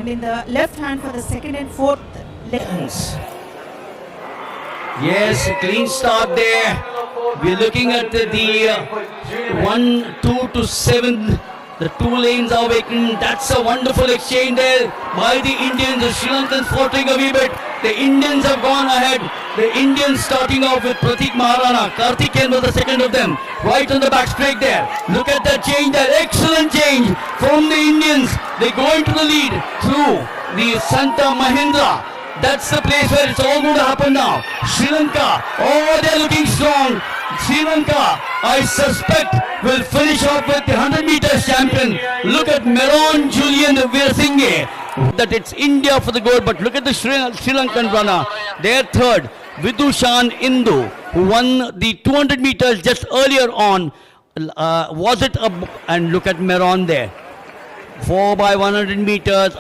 in the left hand for the second and fourth lessons. Yes, clean start there. We're looking at the 1, 2 to 7. The 2 lanes are vacant. That's a wonderful exchange there by the Indians. The Sri Lankans faltering a wee bit. The Indians have gone ahead. The Indians starting off with Pratik Maharana. Karthikeyan was the second of them. Right on the back straight there. Look at that change there. Excellent change from the Indians. They go into the lead through the Santa Mahindra. That's the place where it's all going to happen now. Sri Lanka, oh, they're looking strong. Sri Lanka, I suspect, will finish off with the 100 meters champion. Look at Meron Julian Veerasinghe. That it's India for the gold, but look at the Sri Lankan runner. They're third. Vidushan Indu, who won the 200 meters just earlier on. And look at Meron there. 4 by 100 meters.